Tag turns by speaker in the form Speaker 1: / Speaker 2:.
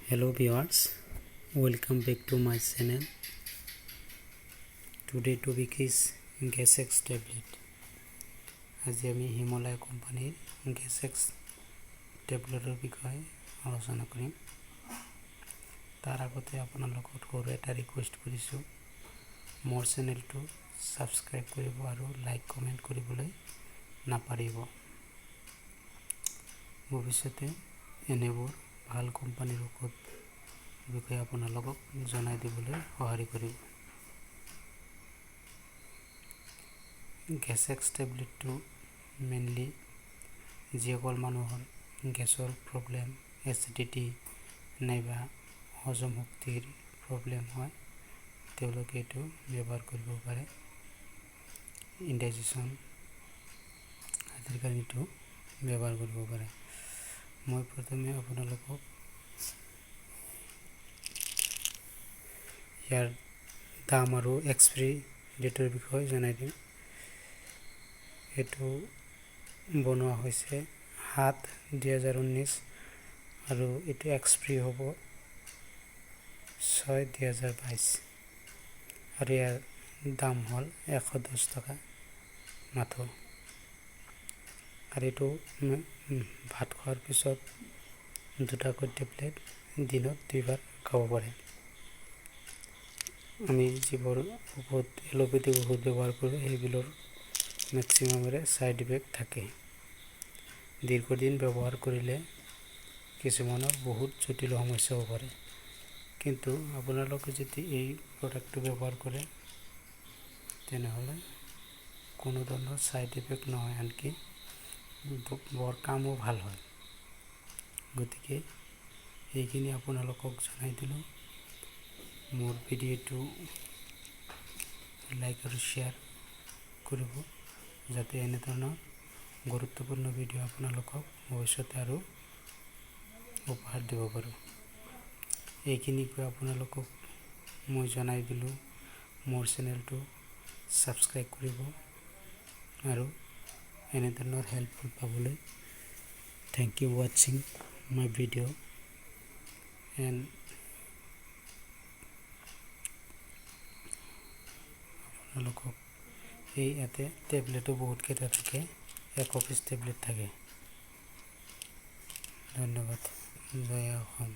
Speaker 1: Hello viewers, welcome back to my channel. Today topic is Gasextablet. আজি আমি হিমালয় কোম্পানীৰ Gasextabletৰ বিষয়ে আলোচনা কৰিম। তাৰ আগতে আপোনালোকক এটা ৰিকুৱেষ্ট কৰিছোঁ, মোৰ চেনেলটো সাবস্ক্ৰাইব কৰিব আৰু লাইক কমেন্ট কৰিবলৈ নাপাহৰিব। ভৱিষ্যতে এনেবোৰ ভাল কোম্পানীৰ ঔষধ বিষয়ে আপোনালোকক জনাই দিবলৈ সহায় কৰিব। Gasextabletটো মেইনলি যিসকল মানুহৰ গেছৰ প্ৰব্লেম, এচিডিটি নাইবা হজম শক্তিৰ প্ৰব্লেম হয় তেওঁলোকে এইটো ব্যৱহাৰ কৰিব পাৰে। ইনডাইজেশ্যন আদিৰ কাৰণে এইটো ব্যৱহাৰ কৰিব পাৰে। মই প্ৰথমে আপোনালোকক ইয়াৰ দাম আৰু এক্সপাইৰী ডেটৰ বিষয়ে জনাই দিম। এইটো বনোৱা হৈছে 7/2019 আৰু এইটো এক্সপাইৰী হ'ব 6/2022 আৰু ইয়াৰ দাম হ'ল 110 টকা মাত্ৰ। আৰু এইটো ভাত খোৱাৰ পিছত দুটাকৈ টেবলেট দিনত 2বাৰ খাব পাৰে। আমি যিবোৰ ঔষধ এলোপেথিক ঔষধ ব্যৱহাৰ কৰোঁ সেইবোৰৰ মেক্সিমামৰে সাইড ইফেক্ট থাকে। দীৰ্ঘদিন ব্যৱহাৰ কৰিলে কিছুমানৰ বহুত জটিল সমস্যা হ'ব পাৰে, কিন্তু আপোনালোকে যদি এই প্ৰডাক্টটো ব্যৱহাৰ কৰে তেনেহ'লে কোনো ধৰণৰ সাইড ইফেক্ট নহয়, আনকি বৰ কামো ভাল হয়। গতিকে এইখিনি আপোনালোকক জনাই দিলোঁ। মোৰ ভিডিঅ'টো লাইক আৰু শ্বেয়াৰ কৰিব, যাতে এনেধৰণৰ গুৰুত্বপূৰ্ণ ভিডিঅ' আপোনালোকক ভৱিষ্যতে আৰু উপহাৰ দিব পাৰোঁ। এইখিনিকৈ আপোনালোকক মই জনাই দিলোঁ। মোৰ চেনেলটো সাবস্ক্ৰাইব কৰিব আৰু এনেধৰণৰ হেল্পফুল পাবলৈ থ্যাংক ইউ ৱাচিং মাই ভিডিঅ' এণ্ড আপোনালোকক এই ইয়াতে টেবলেটো বহুতকেইটা থাকে, 1 পিচ টেবলেট থাকে। ধন্যবাদ। জয় অসম।